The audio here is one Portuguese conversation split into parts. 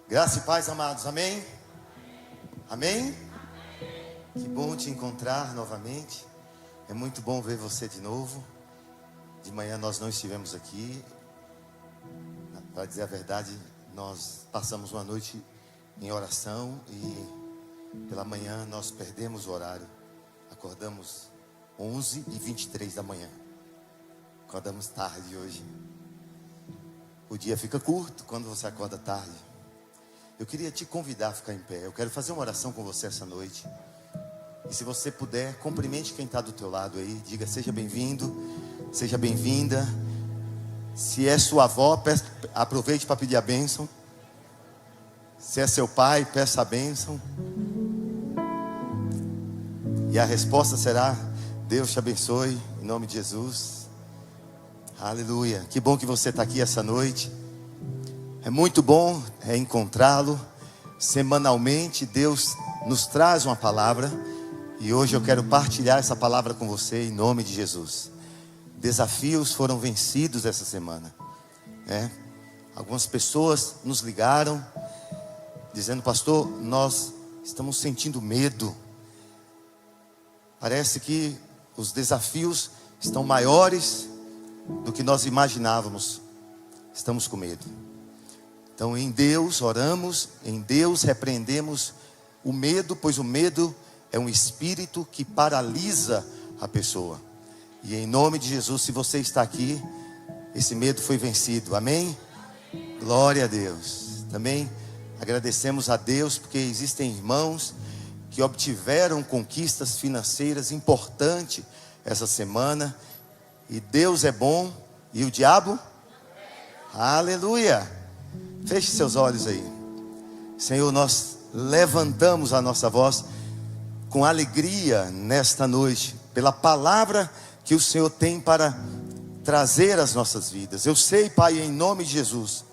Graça e paz, amados, amém? Amém? Que bom te encontrar novamente. É muito bom ver você de novo. De manhã nós não estivemos aqui. Para dizer a verdade, nós passamos uma noite em oração e pela manhã nós perdemos o horário. Acordamos 11h23 da manhã. Acordamos tarde hoje. O dia fica curto quando você acorda tarde. Eu queria te convidar a ficar em pé. Eu quero fazer uma oração com você essa noite. E se você puder, cumprimente quem está do teu lado aí. Diga, seja bem-vindo, seja bem-vinda. Se é sua avó, aproveite para pedir a bênção. Se é seu pai, peça a bênção. E a resposta será: Deus te abençoe, em nome de Jesus. Aleluia. Que bom que você está aqui essa noite. É muito bom encontrá-lo. Semanalmente Deus nos traz uma palavra. E hoje eu quero partilhar essa palavra com você em nome de Jesus. Desafios foram vencidos essa semana. Algumas pessoas nos ligaram dizendo: pastor, nós estamos sentindo medo. Parece que os desafios estão maiores do que nós imaginávamos. Estamos com medo. Então em Deus oramos, em Deus repreendemos o medo, pois o medo é um espírito que paralisa a pessoa. E em nome de Jesus, se você está aqui, esse medo foi vencido, amém? Glória a Deus. Também agradecemos a Deus porque existem irmãos que obtiveram conquistas financeiras importantes essa semana. E Deus é bom e o diabo? Aleluia! Feche seus olhos aí. Senhor, nós levantamos a nossa voz com alegria nesta noite, pela palavra que o Senhor tem para trazer às nossas vidas. Eu sei, Pai, em nome de Jesus,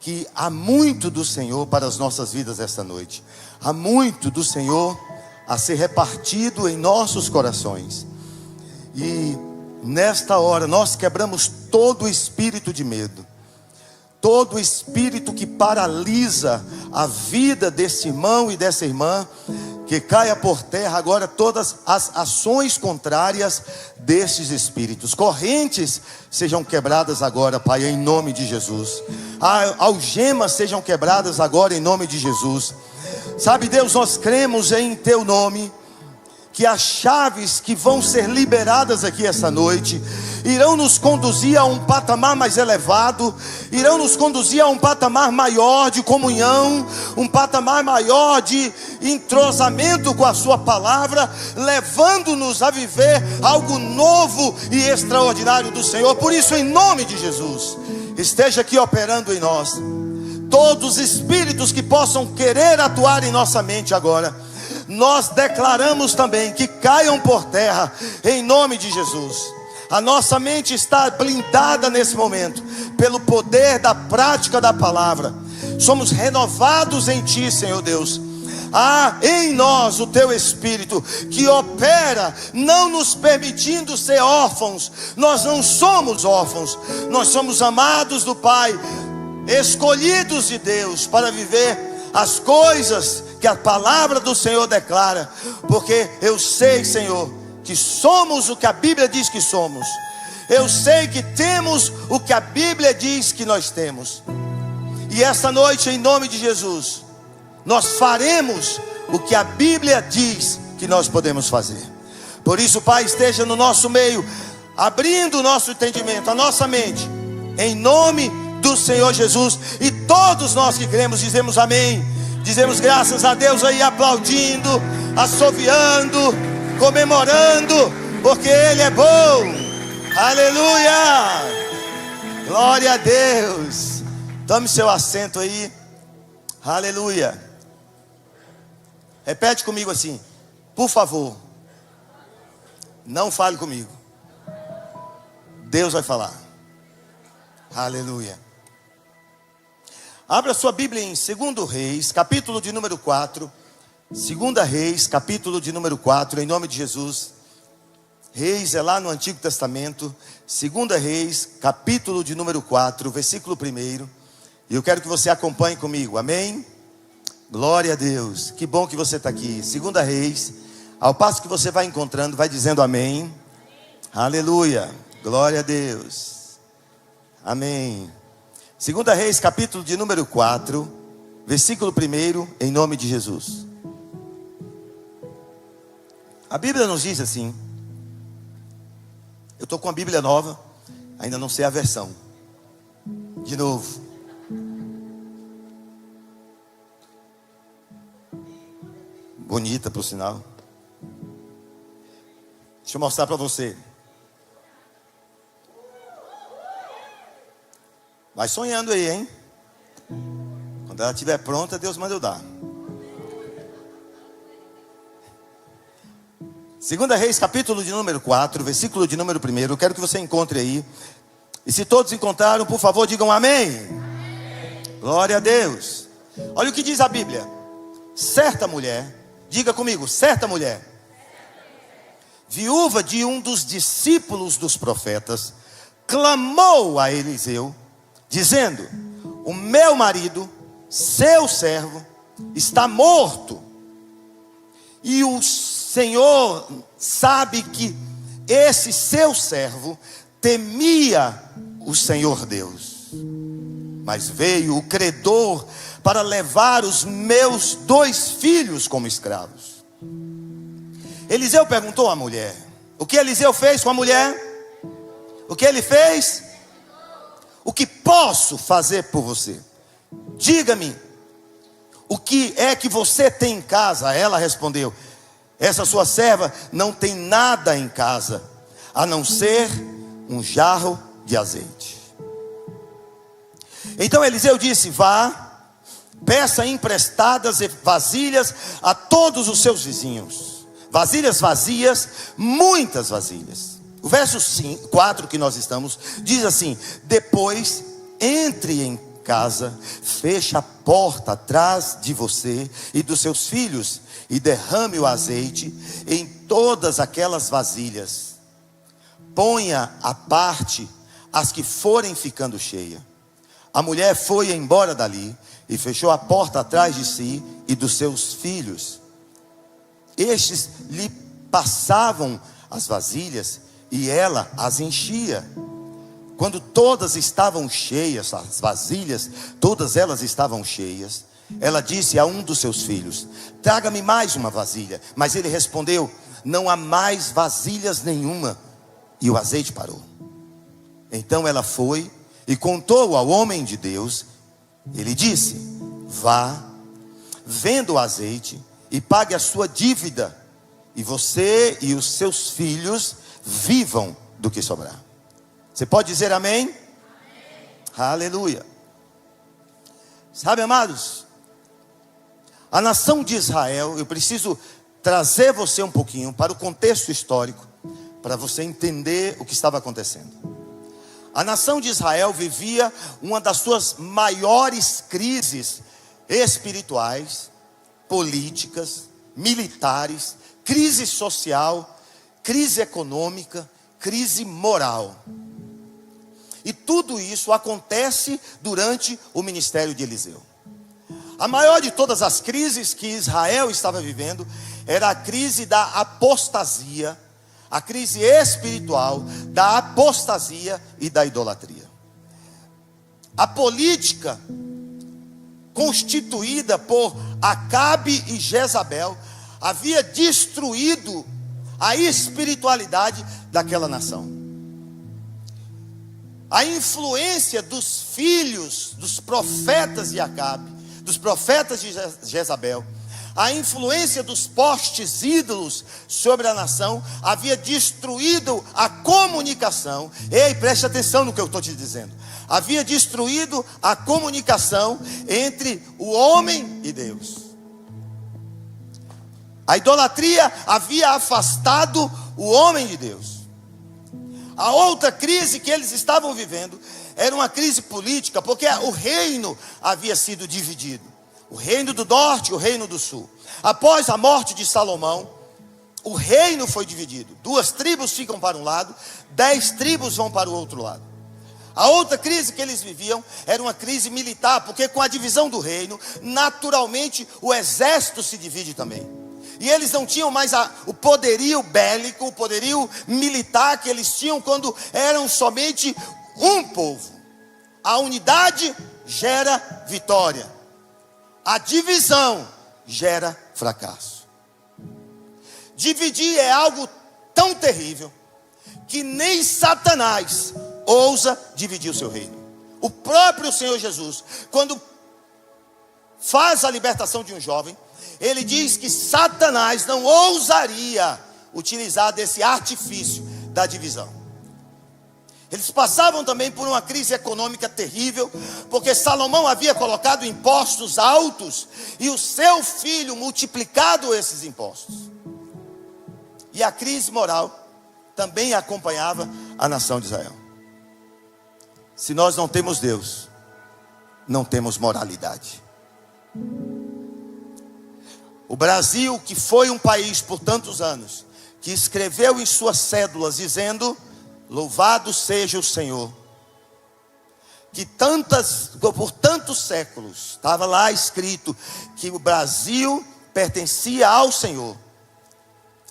que há muito do Senhor para as nossas vidas esta noite. Há muito do Senhor a ser repartido em nossos corações. E nesta hora nós quebramos todo o espírito de medo. Todo espírito que paralisa a vida desse irmão e dessa irmã, que caia por terra agora todas as ações contrárias destes espíritos. Correntes sejam quebradas agora, Pai, em nome de Jesus. Algemas sejam quebradas agora em nome de Jesus. Sabe, Deus, nós cremos em Teu nome, que as chaves que vão ser liberadas aqui essa noite irão nos conduzir a um patamar mais elevado, irão nos conduzir a um patamar maior de comunhão, um patamar maior de entrosamento com a Sua palavra, levando-nos a viver algo novo e extraordinário do Senhor. Por isso, em nome de Jesus, esteja aqui operando em nós todos os espíritos que possam querer atuar em nossa mente agora. Nós declaramos também que caiam por terra em nome de Jesus. A nossa mente está blindada nesse momento pelo poder da prática da palavra. Somos renovados em Ti, Senhor Deus. Há em nós o Teu Espírito que opera, não nos permitindo ser órfãos. Nós não somos órfãos, nós somos amados do Pai, escolhidos de Deus para viver as coisas que a palavra do Senhor declara. Porque eu sei, Senhor, que somos o que a Bíblia diz que somos. Eu sei que temos o que a Bíblia diz que nós temos. E esta noite, em nome de Jesus, nós faremos o que a Bíblia diz que nós podemos fazer. Por isso, Pai, esteja no nosso meio, abrindo o nosso entendimento, a nossa mente, em nome do Senhor Jesus. E todos nós que cremos dizemos amém. Dizemos graças a Deus aí, aplaudindo, assoviando, comemorando, porque Ele é bom. Aleluia! Glória a Deus. Tome seu assento aí. Aleluia. Repete comigo assim: por favor, não fale comigo, Deus vai falar. Aleluia. Abra sua Bíblia em 2 Reis, capítulo de número 4. 2 Reis, capítulo de número 4, em nome de Jesus. Reis é lá no Antigo Testamento. 2 Reis, capítulo de número 4, versículo 1. E eu quero que você acompanhe comigo, amém? Glória a Deus, que bom que você está aqui. 2 Reis, ao passo que você vai encontrando, vai dizendo amém. Aleluia, glória a Deus, amém. 2 Reis, capítulo de número 4, versículo 1, em nome de Jesus. A Bíblia nos diz assim, eu estou com a Bíblia nova, ainda não sei a versão. De novo. Bonita, por sinal. Deixa eu mostrar para você. Vai sonhando aí, hein? Quando ela estiver pronta, Deus manda eu dar. 2 Reis, capítulo de número 4, versículo de número 1. Eu quero que você encontre aí. E se todos encontraram, por favor, digam amém. Amém. Glória a Deus. Olha o que diz a Bíblia. Certa mulher, diga comigo, certa mulher, viúva de um dos discípulos dos profetas, clamou a Eliseu, dizendo: o meu marido, seu servo, está morto. E o Senhor sabe que esse seu servo temia o Senhor Deus. Mas veio o credor para levar os meus 2 filhos como escravos. Eliseu perguntou à mulher. O que Eliseu fez com a mulher? O que ele fez? O que posso fazer por você? Diga-me, o que é que você tem em casa? Ela respondeu: essa sua serva não tem nada em casa, a não ser um jarro de azeite. Então Eliseu disse: vá, peça emprestadas vasilhas a todos os seus vizinhos, vasilhas vazias, muitas vasilhas. O verso 4 que nós estamos, diz assim: depois entre em casa, feche a porta atrás de você e dos seus filhos, e derrame o azeite em todas aquelas vasilhas. Ponha à parte as que forem ficando cheias. A mulher foi embora dali e fechou a porta atrás de si e dos seus filhos. Estes lhe passavam as vasilhas e ela as enchia. Quando todas estavam cheias, as vasilhas, todas elas estavam cheias, ela disse a um dos seus filhos: traga-me mais uma vasilha. Mas ele respondeu: não há mais vasilhas nenhuma. E o azeite parou. Então ela foi e contou ao homem de Deus. Ele disse: vá, venda o azeite e pague a sua dívida, e você e os seus filhos vivam do que sobrar. Você pode dizer amém? Amém. Aleluia. Sabe, amados, a nação de Israel, eu preciso trazer você um pouquinho para o contexto histórico, para você entender o que estava acontecendo. A nação de Israel vivia uma das suas maiores crises espirituais, políticas, militares, crise social, crise econômica, crise moral. E tudo isso acontece durante o ministério de Eliseu. A maior de todas as crises que Israel estava vivendo era a crise da apostasia, a crise espiritual da apostasia e da idolatria. A política constituída por Acabe e Jezabel havia destruído a espiritualidade daquela nação. A influência dos filhos dos profetas de Acabe, dos profetas de Jezabel, a influência dos postes ídolos sobre a nação havia destruído a comunicação. Ei, preste atenção no que eu estou te dizendo. Havia destruído a comunicação entre o homem e Deus. A idolatria havia afastado o homem de Deus. A outra crise que eles estavam vivendo era uma crise política, porque o reino havia sido dividido. O reino do norte e o reino do sul. Após a morte de Salomão, o reino foi dividido. 2 tribos ficam para um lado, 10 tribos vão para o outro lado. A outra crise que eles viviam era uma crise militar, porque com a divisão do reino, naturalmente o exército se divide também. E eles não tinham mais o poderio bélico, o poderio militar que eles tinham quando eram somente um povo. A unidade gera vitória, a divisão gera fracasso. Dividir é algo tão terrível que nem Satanás ousa dividir o seu reino. O próprio Senhor Jesus, quando faz a libertação de um jovem, ele diz que Satanás não ousaria utilizar desse artifício da divisão. Eles passavam também por uma crise econômica terrível, porque Salomão havia colocado impostos altos e o seu filho multiplicado esses impostos. E a crise moral também acompanhava a nação de Israel. Se nós não temos Deus, não temos moralidade. O Brasil, que foi um país por tantos anos, que escreveu em suas cédulas dizendo: louvado seja o Senhor, que por tantos séculos estava lá escrito que o Brasil pertencia ao Senhor,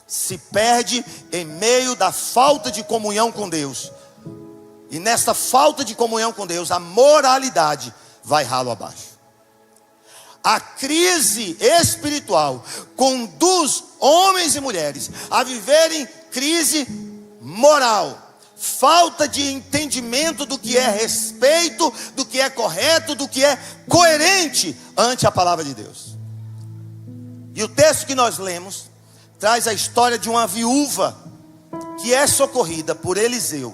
se perde em meio da falta de comunhão com Deus. E nessa falta de comunhão com Deus, a moralidade vai ralo abaixo. A crise espiritual conduz homens e mulheres a viverem crise moral. Falta de entendimento do que é respeito, do que é correto, do que é coerente ante a palavra de Deus. E o texto que nós lemos traz a história de uma viúva que é socorrida por Eliseu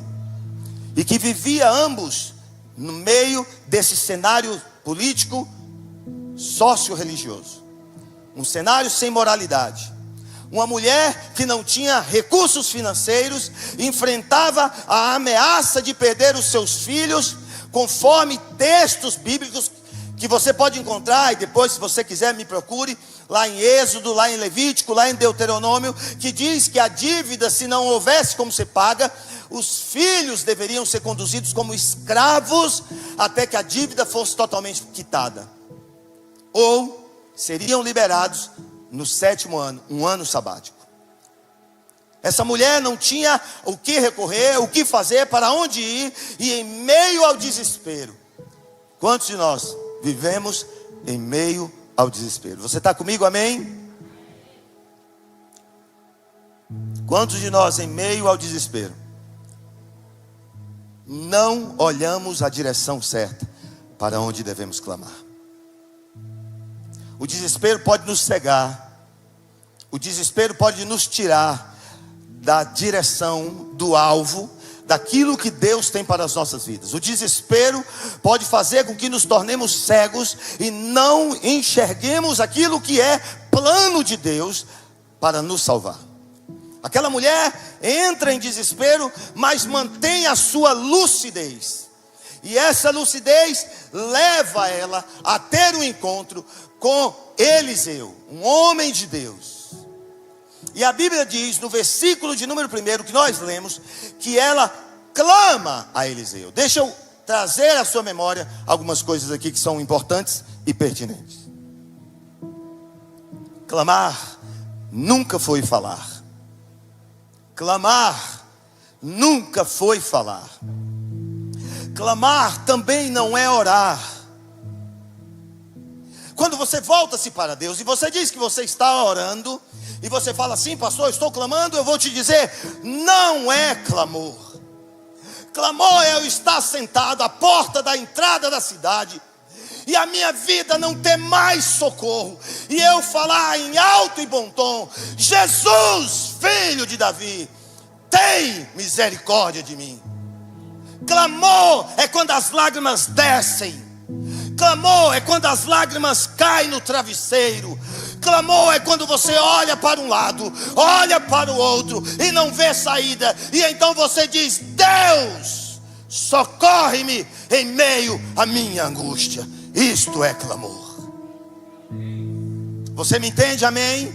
e que vivia ambos no meio desse cenário político sócio-religioso, um cenário sem moralidade. Uma mulher que não tinha recursos financeiros enfrentava a ameaça de perder os seus filhos, conforme textos bíblicos que você pode encontrar, e depois, se você quiser, me procure lá em Êxodo, lá em Levítico, lá em Deuteronômio, que diz que a dívida, se não houvesse como ser paga, os filhos deveriam ser conduzidos como escravos até que a dívida fosse totalmente quitada, ou seriam liberados no 7º ano, um ano sabático. Essa mulher não tinha o que recorrer, o que fazer, para onde ir, e em meio ao desespero. Quantos de nós vivemos em meio ao desespero? Você está comigo, amém? Quantos de nós em meio ao desespero não olhamos a direção certa para onde devemos clamar? O desespero pode nos cegar. O desespero pode nos tirar da direção, do alvo, daquilo que Deus tem para as nossas vidas. O desespero pode fazer com que nos tornemos cegos e não enxerguemos aquilo que é plano de Deus para nos salvar. Aquela mulher entra em desespero, mas mantém a sua lucidez. E essa lucidez leva ela a ter um encontro com Eliseu, um homem de Deus. E a Bíblia diz, no versículo de número 1 que nós lemos, que ela clama a Eliseu. Deixa eu trazer à sua memória algumas coisas aqui que são importantes e pertinentes. Clamar nunca foi falar. Clamar nunca foi falar. Clamar também não é orar. Quando você volta-se para Deus e você diz que você está orando, e você fala assim: pastor, eu estou clamando, eu vou te dizer, não é clamor. Clamor é eu estar sentado à porta da entrada da cidade, e a minha vida não ter mais socorro, e eu falar em alto e bom tom: Jesus, filho de Davi, tem misericórdia de mim. Clamor é quando as lágrimas descem. Clamor é quando as lágrimas caem no travesseiro. Clamor é quando você olha para um lado, olha para o outro e não vê saída. E então você diz: Deus, socorre-me em meio à minha angústia. Isto é clamor. Você me entende, amém?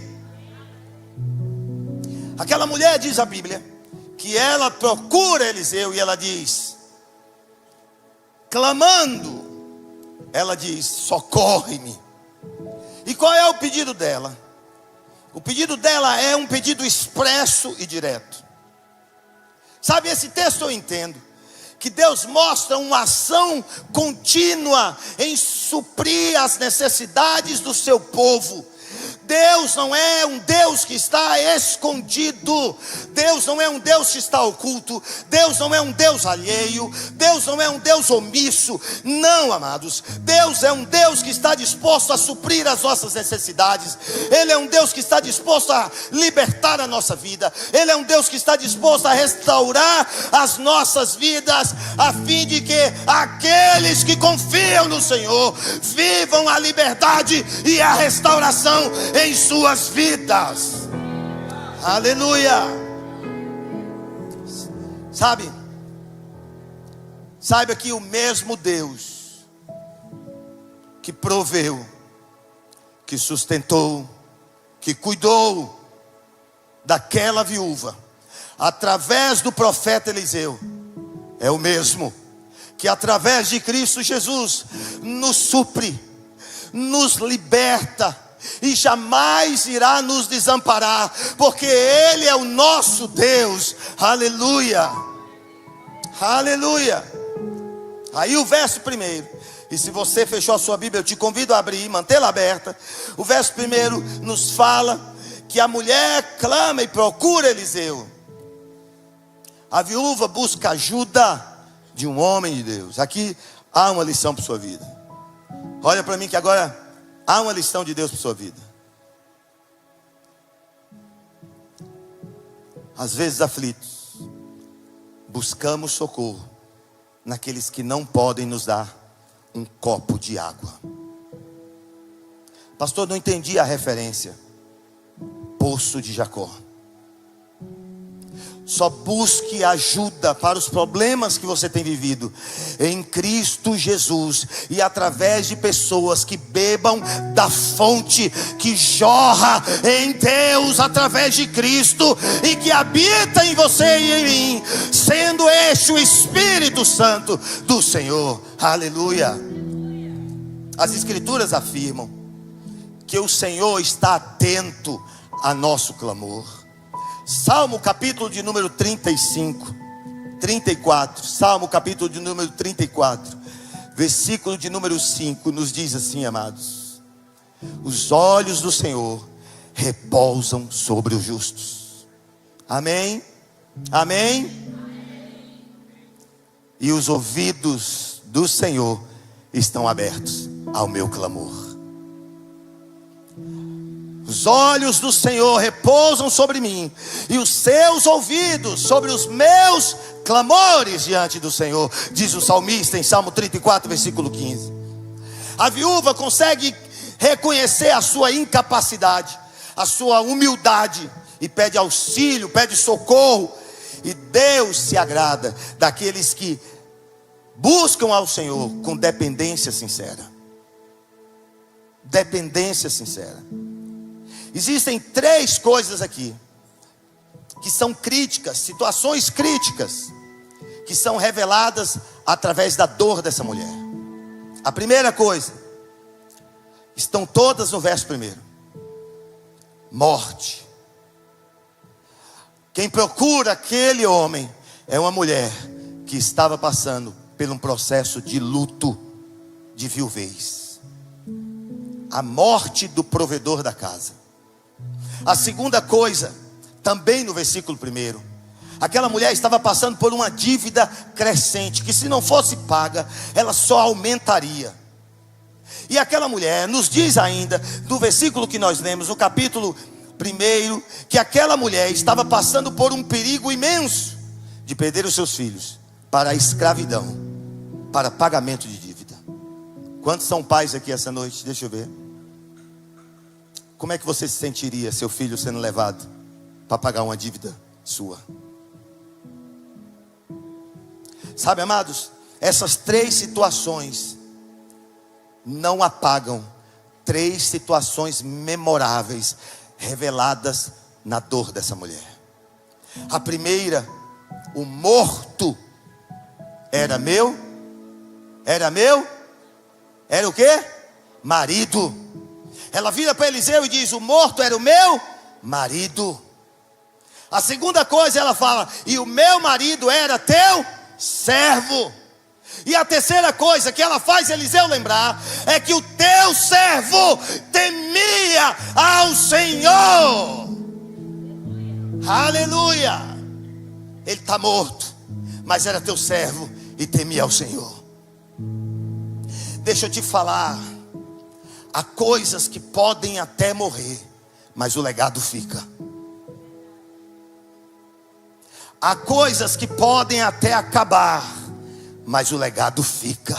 Aquela mulher, diz a Bíblia, que ela procura Eliseu e ela diz: clamando, ela diz: socorre-me. E qual é o pedido dela? O pedido dela é um pedido expresso e direto. Sabe, esse texto eu entendo que Deus mostra uma ação contínua em suprir as necessidades do seu povo. Deus não é um Deus que está escondido. Deus não é um Deus que está oculto. Deus não é um Deus alheio. Deus não é um Deus omisso. Não, amados. Deus é um Deus que está disposto a suprir as nossas necessidades. Ele é um Deus que está disposto a libertar a nossa vida. Ele é um Deus que está disposto a restaurar as nossas vidas, a fim de que aqueles que confiam no Senhor vivam a liberdade e a restauração em suas vidas. Aleluia. Saiba que o mesmo Deus que proveu, que sustentou, que cuidou daquela viúva através do profeta Eliseu, é o mesmo que através de Cristo Jesus nos supre, nos liberta e jamais irá nos desamparar, porque Ele é o nosso Deus. Aleluia, aleluia. Aí o verso primeiro, e se você fechou a sua Bíblia, eu te convido a abrir, mantê-la aberta. O verso primeiro nos fala que a mulher clama e procura Eliseu. A viúva busca ajuda de um homem de Deus. Aqui há uma lição para a sua vida. Olha para mim que agora há uma lição de Deus para a sua vida. Às vezes aflitos, buscamos socorro naqueles que não podem nos dar um copo de água. Pastor, não entendi a referência. Poço de Jacó. Só busque ajuda para os problemas que você tem vivido em Cristo Jesus, e através de pessoas que bebam da fonte que jorra em Deus através de Cristo e que habita em você e em mim, sendo este o Espírito Santo do Senhor. Aleluia. As Escrituras afirmam que o Senhor está atento a nosso clamor. Salmo capítulo de número 34, Salmo capítulo de número 34, versículo de número 5, nos diz assim, amados: os olhos do Senhor repousam sobre os justos. Amém? Amém? E os ouvidos do Senhor estão abertos ao meu clamor. Os olhos do Senhor repousam sobre mim, e os seus ouvidos sobre os meus clamores diante do Senhor, diz o salmista em Salmo 34, versículo 15. A viúva consegue reconhecer a sua incapacidade, a sua humildade, e pede auxílio, pede socorro. E Deus se agrada daqueles que buscam ao Senhor com dependência sincera. Dependência sincera. Existem três coisas aqui que são críticas, situações críticas, que são reveladas através da dor dessa mulher. A primeira coisa, estão todas no verso primeiro: morte. Quem procura aquele homem é uma mulher que estava passando por um processo de luto, de viuvez. A morte do provedor da casa. A segunda coisa, também no versículo 1, aquela mulher estava passando por uma dívida crescente, que se não fosse paga, ela só aumentaria. E aquela mulher, nos diz ainda, no versículo que nós lemos, no capítulo 1, que aquela mulher estava passando por um perigo imenso de perder os seus filhos para a escravidão, para pagamento de dívida. Quantos são pais aqui essa noite? Deixa eu ver. Como é que você se sentiria, seu filho sendo levado para pagar uma dívida sua? Sabe, amados, essas três situações não apagam três situações memoráveis reveladas na dor dessa mulher. A primeira, o morto era meu Era o quê? Marido. Ela vira para Eliseu e diz: o morto era o meu marido. A segunda coisa ela fala: e o meu marido era teu servo. E a terceira coisa que ela faz Eliseu lembrar é que o teu servo temia ao Senhor. Aleluia. Ele está morto, mas era teu servo e temia ao Senhor. Deixa eu te falar, há coisas que podem até morrer, mas o legado fica. Há coisas que podem até acabar, mas o legado fica.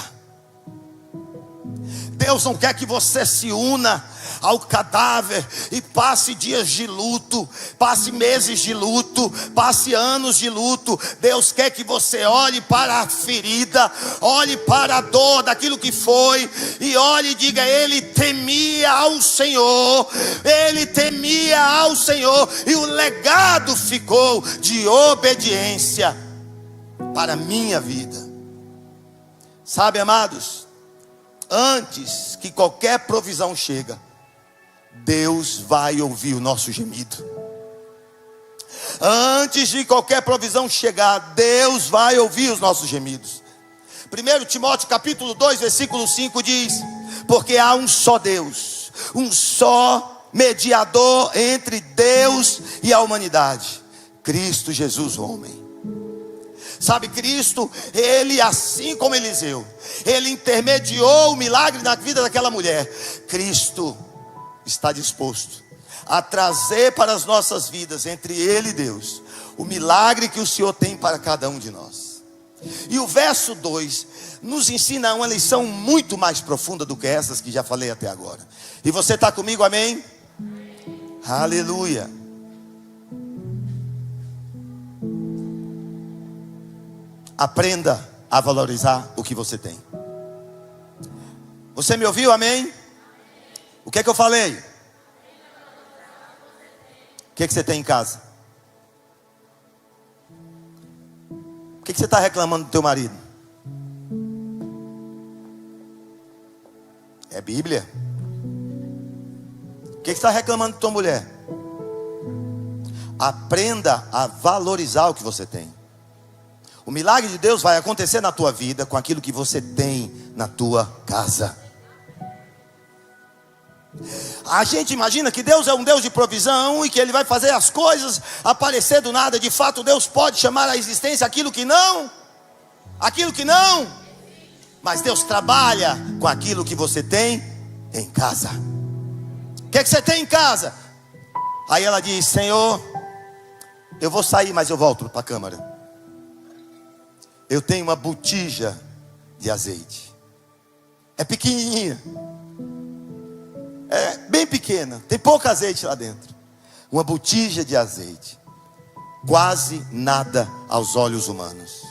Deus não quer que você se una ao cadáver e passe dias de luto, passe meses de luto, passe anos de luto. Deus quer que você olhe para a ferida, olhe para a dor daquilo que foi, e olhe e diga: ele temia ao Senhor, ele temia ao Senhor, e o legado ficou de obediência para a minha vida. Sabe, amados, antes que qualquer provisão chega, Deus vai ouvir o nosso gemido. Antes de qualquer provisão chegar, Deus vai ouvir os nossos gemidos. 1 Timóteo capítulo 2 versículo 5 diz: porque há um só Deus, um só mediador entre Deus e a humanidade, Cristo Jesus, o homem. Sabe, Cristo, ele, assim como Eliseu, ele intermediou o milagre na vida daquela mulher. Cristo está disposto a trazer para as nossas vidas, entre ele e Deus, o milagre que o Senhor tem para cada um de nós. E o verso 2 nos ensina uma lição muito mais profunda do que essas que já falei até agora. E você está comigo, amém? Aleluia. Aprenda a valorizar o que você tem. Você me ouviu, amém? O que é que eu falei? O que é que você tem em casa? O que é que você está reclamando do teu marido? É Bíblia? O que é que você está reclamando da tua mulher? Aprenda a valorizar o que você tem. O milagre de Deus vai acontecer na tua vida com aquilo que você tem na tua casa. A gente imagina que Deus é um Deus de provisão e que Ele vai fazer as coisas aparecer do nada. De fato, Deus pode chamar à existência aquilo que não. Mas Deus trabalha com aquilo que você tem em casa. O que é que você tem em casa? Aí ela diz: Senhor, eu vou sair, mas eu volto para a câmara. Eu tenho uma botija de azeite. É pequenininha. É bem pequena. Tem pouco azeite lá dentro. Uma botija de azeite. Quase nada aos olhos humanos.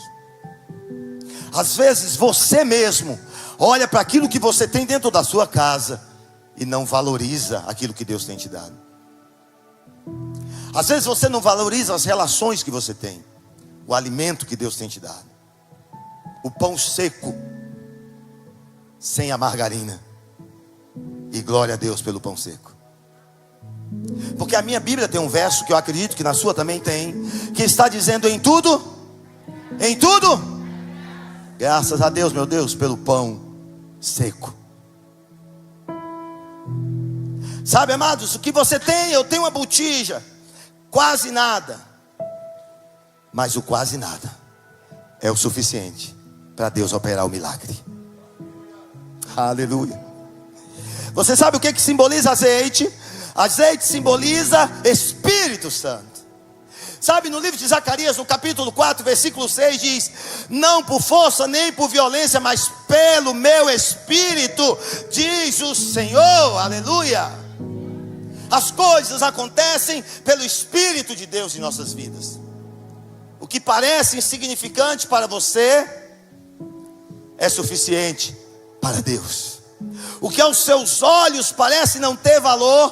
Às vezes você mesmo olha para aquilo que você tem dentro da sua casa e não valoriza aquilo que Deus tem te dado. Às vezes você não valoriza as relações que você tem, o alimento que Deus tem te dado. O pão seco, sem a margarina. E glória a Deus pelo pão seco. Porque a minha Bíblia tem um verso que eu acredito que na sua também tem, que está dizendo: em tudo, graças a Deus, meu Deus, pelo pão seco. Sabe, amados, o que você tem? Eu tenho uma botija, quase nada. Mas o quase nada é o suficiente para Deus operar o milagre. Aleluia. Você sabe o que simboliza azeite? Azeite simboliza Espírito Santo. Sabe, no livro de Zacarias, no capítulo 4, versículo 6 diz: não por força nem por violência, mas pelo meu Espírito, diz o Senhor. Aleluia. As coisas acontecem pelo Espírito de Deus em nossas vidas. O que parece insignificante para você é suficiente para Deus. O que aos seus olhos parece não ter valor,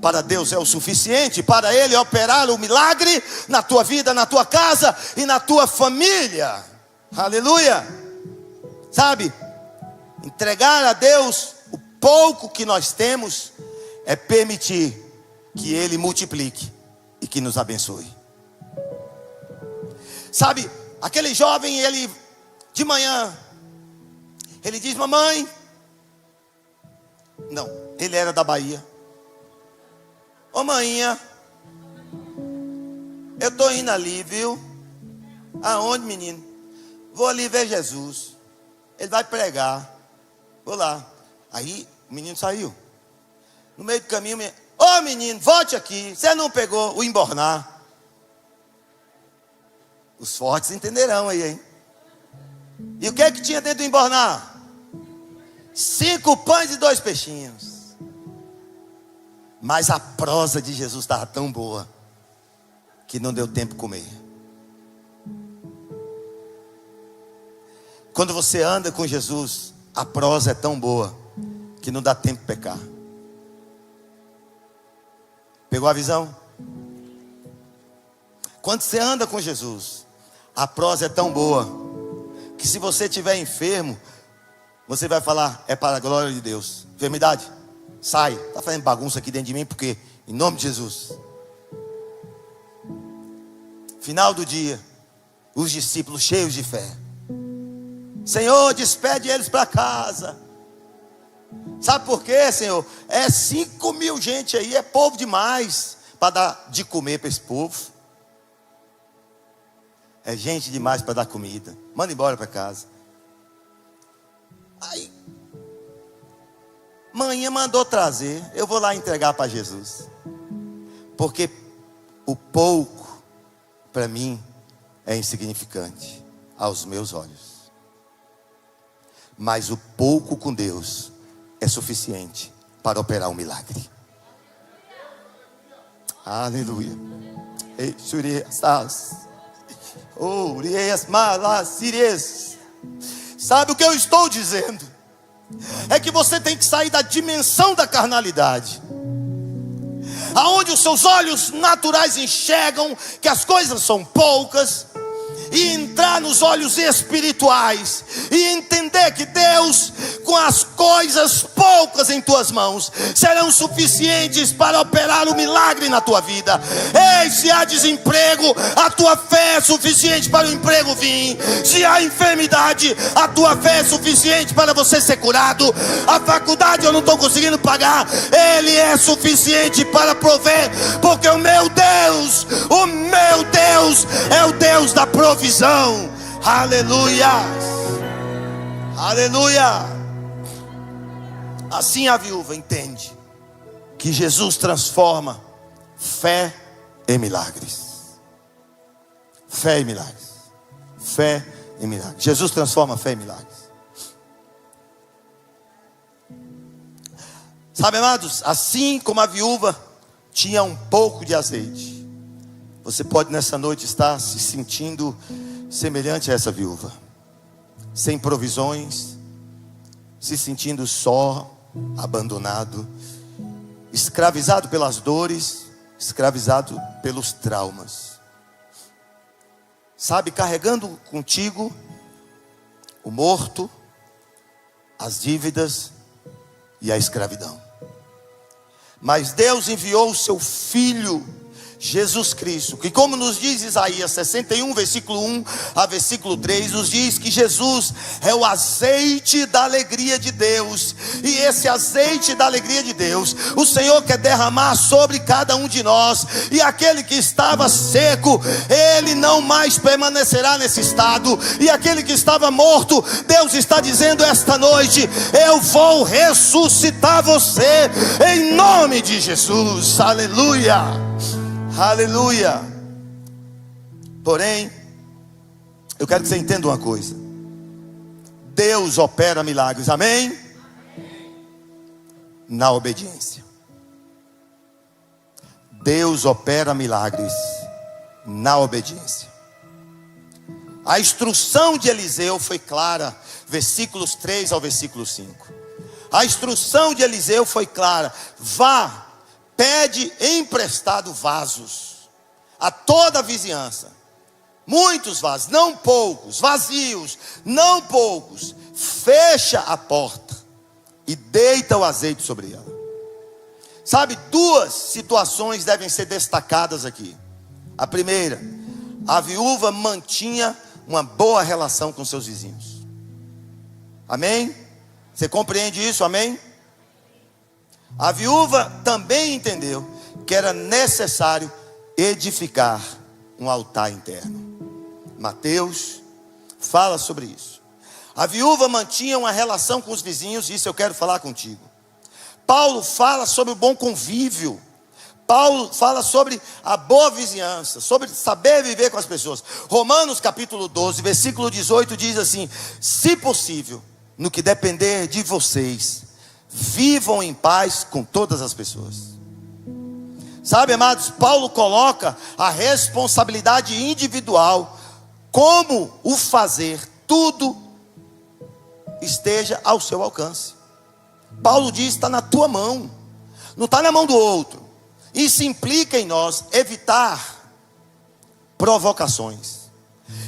para Deus é o suficiente para Ele operar o milagre na tua vida, na tua casa e na tua família. Aleluia. Sabe, Entregar a Deus o pouco que nós temos é permitir que Ele multiplique e que nos abençoe. Sabe, aquele jovem, ele de manhã, ele diz: mamãe. Não, ele era da Bahia. Ô maninha, eu estou indo ali, viu? Aonde, menino? Vou ali ver Jesus. Ele vai pregar. Vou lá. Aí o menino saiu. No meio do caminho, ô menino, volte aqui. Você não pegou o embornar? Os fortes entenderão aí, hein? E o que é que tinha dentro do embornar? 5 pães e 2 peixinhos. Mas a prosa de Jesus estava tão boa que não deu tempo de comer. Quando você anda com Jesus, a prosa é tão boa que não dá tempo de pecar. Pegou a visão? Quando você anda com Jesus, a prosa é tão boa que se você estiver enfermo, você vai falar: é para a glória de Deus. Enfermidade, sai. Está fazendo bagunça aqui dentro de mim, porque em nome de Jesus. Final do dia, os discípulos cheios de fé: Senhor, despede eles para casa. Sabe por quê, Senhor? É 5.000 gente aí, é povo demais para dar de comer para esse povo. É gente demais para dar comida. Manda embora para casa. Aí, manhã mandou trazer. Eu vou lá entregar para Jesus. Porque o pouco, para mim, é insignificante aos meus olhos. Mas o pouco com Deus é suficiente para operar um milagre. Aleluia. Sabe o que eu estou dizendo? É que você tem que sair da dimensão da carnalidade, aonde os seus olhos naturais enxergam que as coisas são poucas, e entrar nos olhos espirituais e entender que Deus, com as coisas poucas em tuas mãos, serão suficientes para operar o milagre na tua vida. Ei, se há desemprego, a tua fé é suficiente para o emprego vir. Se há enfermidade, a tua fé é suficiente para você ser curado. A faculdade eu não estou conseguindo pagar, Ele é suficiente para prover, porque o meu Deus é o Deus da provisão. Aleluia, aleluia. Assim a viúva entende que Jesus transforma fé em milagres. Fé em milagres. Fé em milagres. Jesus transforma fé em milagres. Sabe, amados, assim como a viúva tinha um pouco de azeite, você pode nessa noite estar se sentindo semelhante a essa viúva, sem provisões, se sentindo só, abandonado, escravizado pelas dores, escravizado pelos traumas. Sabe, carregando contigo o morto, as dívidas e a escravidão. Mas Deus enviou o seu Filho Jesus Cristo, que, como nos diz Isaías 61, versículo 1 a versículo 3, nos diz que Jesus é o azeite da alegria de Deus. E esse azeite da alegria de Deus, o Senhor quer derramar sobre cada um de nós. E aquele que estava seco, ele não mais permanecerá nesse estado. E aquele que estava morto, Deus está dizendo esta noite: eu vou ressuscitar você, em nome de Jesus. Aleluia. Aleluia. Porém, eu quero que você entenda uma coisa: Deus opera milagres, amém? Na obediência. Deus opera milagres na obediência. A instrução de Eliseu foi clara, versículos 3 ao versículo 5. A instrução de Eliseu foi clara: vá, pede emprestado vasos a toda a vizinhança. Muitos vasos, não poucos, vazios, não poucos. fecha a porta e deita o azeite sobre ela. Sabe, duas situações devem ser destacadas aqui. A primeira, a viúva mantinha uma boa relação com seus vizinhos. Amém? Você compreende isso? Amém? A viúva também entendeu que era necessário edificar um altar interno. Mateus fala sobre isso. A viúva mantinha uma relação com os vizinhos, isso eu quero falar contigo. Paulo fala sobre o bom convívio. Paulo fala sobre a boa vizinhança, sobre saber viver com as pessoas. Romanos capítulo 12, versículo 18 diz assim: se possível, no que depender de vocês, vivam em paz com todas as pessoas. Sabe, amados, Paulo coloca a responsabilidade individual, como o fazer, tudo esteja ao seu alcance. Paulo diz: está na tua mão, não está na mão do outro. Isso implica em nós evitar provocações.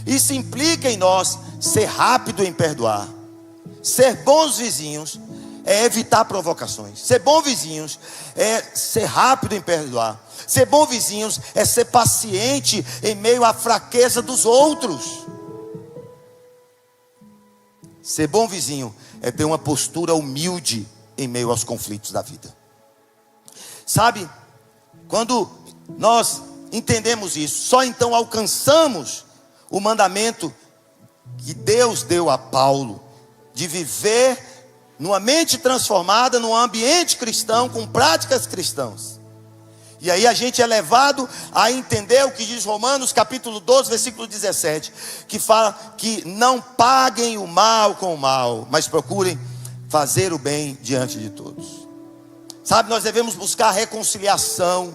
Isso implica em nós ser rápido em perdoar. Ser bons vizinhos é evitar provocações. Ser bom vizinhos é ser rápido em perdoar. Ser bom vizinhos é ser paciente em meio à fraqueza dos outros. Ser bom vizinho é ter uma postura humilde em meio aos conflitos da vida. Sabe, quando nós entendemos isso, só então alcançamos o mandamento que Deus deu a Paulo, de viver numa mente transformada, num ambiente cristão, com práticas cristãs. E aí a gente é levado a entender o que diz Romanos capítulo 12, versículo 17, que fala que não paguem o mal com o mal, mas procurem fazer o bem diante de todos. Sabe, nós devemos buscar reconciliação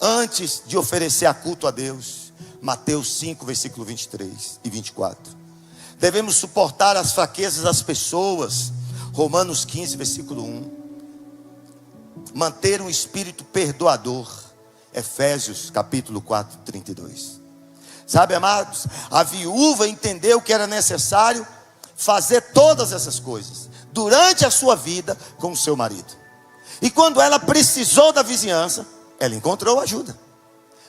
antes de oferecer a culto a Deus. Mateus 5, versículo 23 e 24. Devemos suportar as fraquezas das pessoas. Romanos 15, versículo 1. Manter um espírito perdoador. Efésios capítulo 4, 32. Sabe, amados, a viúva entendeu que era necessário fazer todas essas coisas durante a sua vida com o seu marido. E quando ela precisou da vizinhança, ela encontrou ajuda.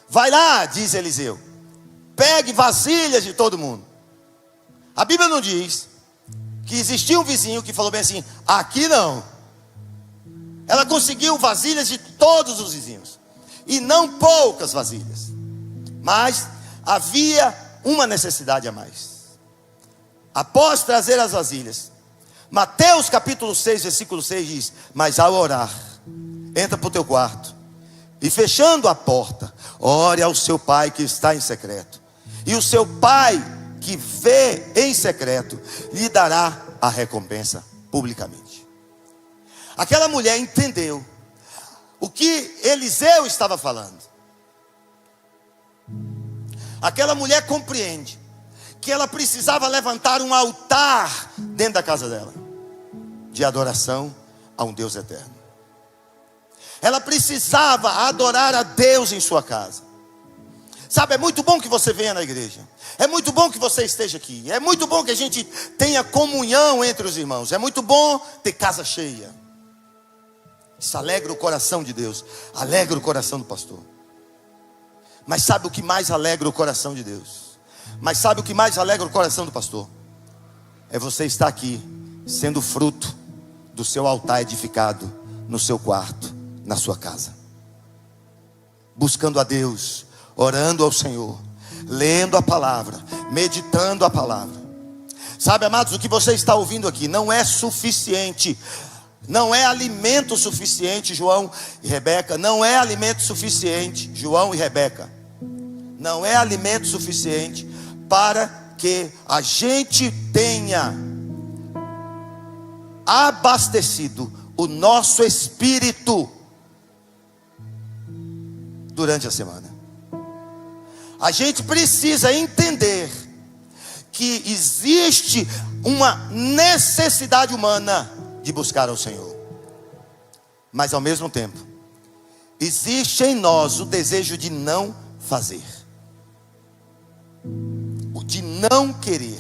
Vai lá, diz Eliseu, pegue vasilhas de todo mundo. A Bíblia não diz que existia um vizinho que falou bem assim: aqui não. Ela conseguiu vasilhas de todos os vizinhos, e não poucas vasilhas. Mas havia uma necessidade a mais. Após trazer as vasilhas, Mateus capítulo 6, versículo 6 diz: mas ao orar, entra para o teu quarto, e fechando a porta, ore ao seu pai que está em secreto, e o seu pai que vê em secreto lhe dará a recompensa publicamente. Aquela mulher entendeu o que Eliseu estava falando. Aquela mulher compreende que ela precisava levantar um altar dentro da casa dela, de adoração a um Deus eterno. Ela precisava adorar a Deus em sua casa. Sabe, é muito bom que você venha na igreja. É muito bom que você esteja aqui. É muito bom que a gente tenha comunhão entre os irmãos. É muito bom ter casa cheia. Isso alegra o coração de Deus. Alegra o coração do pastor. Mas sabe o que mais alegra o coração de Deus? Mas sabe o que mais alegra o coração do pastor? É você estar aqui, sendo fruto do seu altar edificado no seu quarto, na sua casa, buscando a Deus, orando ao Senhor, lendo a palavra, meditando a palavra. Sabe, amados, o que você está ouvindo aqui não é suficiente. Não é alimento suficiente, João e Rebeca. Não é alimento suficiente, João e Rebeca. Não é alimento suficiente para que a gente tenha abastecido o nosso espírito durante a semana. A gente precisa entender que existe uma necessidade humana de buscar ao Senhor, mas ao mesmo tempo existe em nós o desejo de não fazer, o de não querer,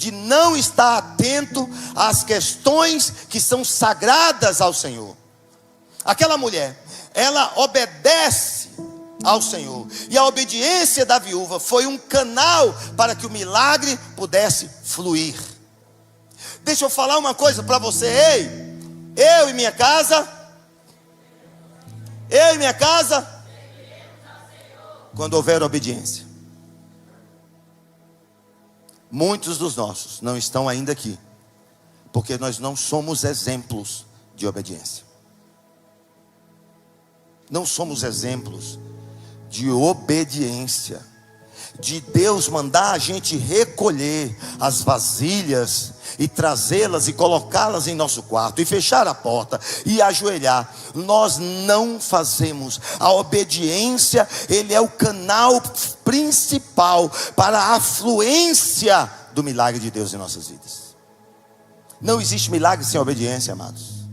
de não estar atento às questões que são sagradas ao Senhor. Aquela mulher, ela obedece ao Senhor, e a obediência da viúva foi um canal para que o milagre pudesse fluir. Deixa eu falar uma coisa para você. Ei, eu e minha casa, quando houver obediência. Muitos dos nossos não estão ainda aqui, porque nós não somos exemplos de obediência. Não somos exemplos de obediência, de Deus mandar a gente recolher as vasilhas e trazê-las e colocá-las em nosso quarto e fechar a porta e ajoelhar. Nós não fazemos. A obediência, ele é o canal principal para a afluência do milagre de Deus em nossas vidas. Não existe milagre sem obediência, amados.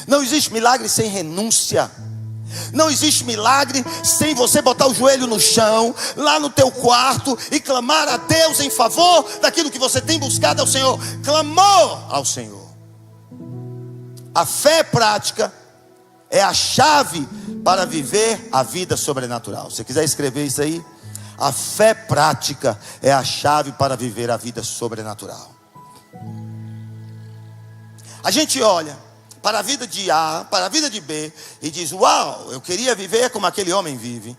Não existe milagre sem renúncia. Não existe milagre sem você botar o joelho no chão, lá no teu quarto, e clamar a Deus em favor daquilo que você tem buscado ao Senhor. Clamor ao Senhor. A fé prática é a chave para viver a vida sobrenatural. Se você quiser escrever isso aí, a fé prática é a chave para viver a vida sobrenatural. A gente olha para a vida de A, para a vida de B, e diz: uau, eu queria viver como aquele homem vive,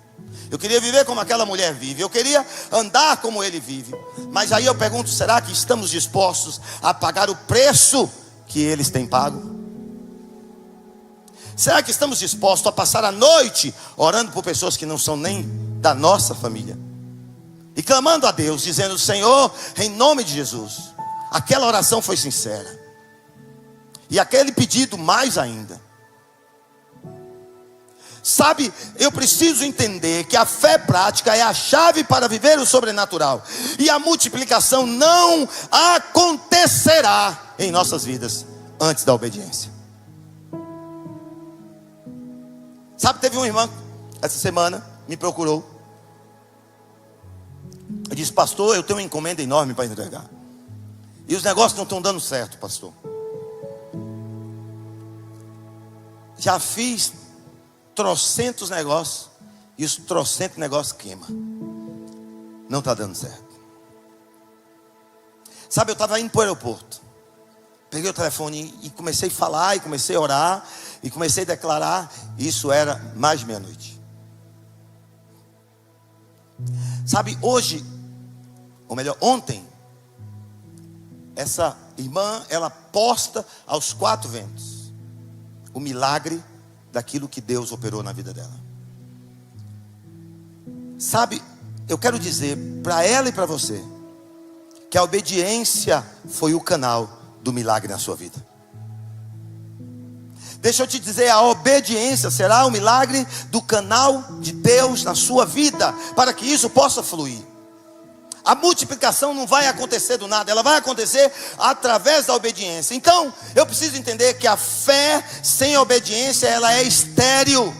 eu queria viver como aquela mulher vive, eu queria andar como ele vive. Mas aí eu pergunto: será que estamos dispostos a pagar o preço que eles têm pago? Será que estamos dispostos a passar a noite orando por pessoas que não são nem da nossa família, e clamando a Deus, dizendo: Senhor, em nome de Jesus? Aquela oração foi sincera, e aquele pedido mais ainda. Sabe, eu preciso entender que a fé prática é a chave para viver o sobrenatural. E a multiplicação não acontecerá em nossas vidas antes da obediência. Sabe, teve uma irmã essa semana me procurou. Eu disse: pastor, eu tenho uma encomenda enorme para entregar, e os negócios não estão dando certo, pastor. Já fiz trocentos negócios, e os trocentos negócios queimam. Não está dando certo. Sabe, eu estava indo para o aeroporto. Peguei o telefone e comecei a falar, e comecei a orar, e comecei a declarar. Isso era mais de meia-noite. Sabe, hoje, ou melhor, ontem, essa irmã, ela posta aos quatro ventos o milagre daquilo que Deus operou na vida dela. Sabe, eu quero dizer para ela e para você que a obediência foi o canal do milagre na sua vida. Deixa eu te dizer, a obediência será o milagre do canal de Deus na sua vida, para que isso possa fluir. A multiplicação não vai acontecer do nada, ela vai acontecer através da obediência. Então, eu preciso entender que a fé sem obediência, ela é estéril.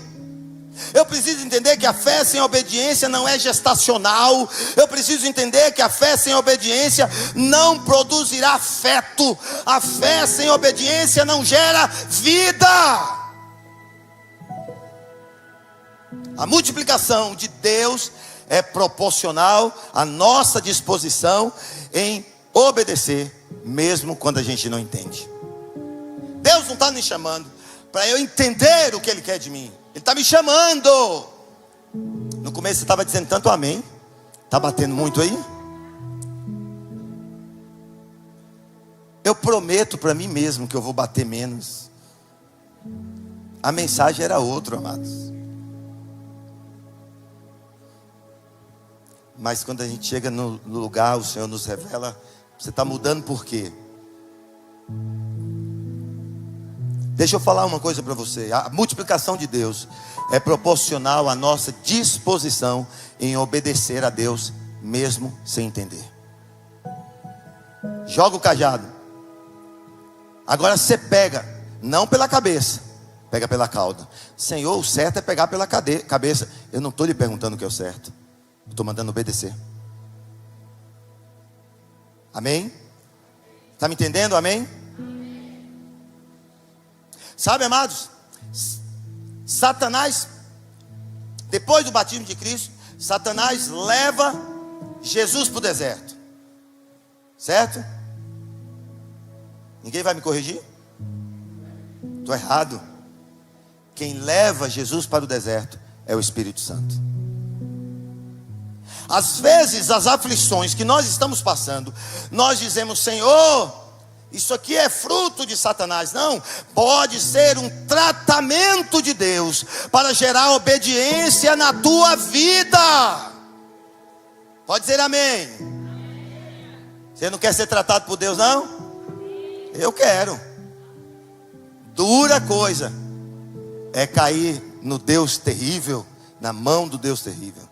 Eu preciso entender que a fé sem obediência não é gestacional. Eu preciso entender que a fé sem obediência não produzirá feto. A fé sem obediência não gera vida. A multiplicação de Deus é proporcional à nossa disposição em obedecer, mesmo quando a gente não entende. Deus não está me chamando para eu entender o que Ele quer de mim. Ele está me chamando. No começo você estava dizendo tanto amém. Está batendo muito aí? Eu prometo para mim mesmo que eu vou bater menos. A mensagem era outra, amados. Mas quando a gente chega no lugar, o Senhor nos revela: você está mudando por quê? Deixa eu falar uma coisa para você. A multiplicação de Deus é proporcional à nossa disposição em obedecer a Deus, mesmo sem entender. Joga o cajado. Agora você pega, não pela cabeça, pega pela cauda. Senhor, o certo é pegar pela cabeça. Eu não estou lhe perguntando o que é o certo, estou mandando obedecer. Amém? Está me entendendo? Amém? Sabe, amados, Satanás, depois do batismo de Cristo, Satanás leva Jesus para o deserto. Certo? Ninguém vai me corrigir? Estou errado. Quem leva Jesus para o deserto é o Espírito Santo. Às vezes as aflições que nós estamos passando, nós dizemos: Senhor, isso aqui é fruto de Satanás. Não, pode ser um tratamento de Deus para gerar obediência na tua vida. Pode dizer amém? Você não quer ser tratado por Deus, não? Eu quero. Dura coisa é cair no Deus terrível, na mão do Deus terrível.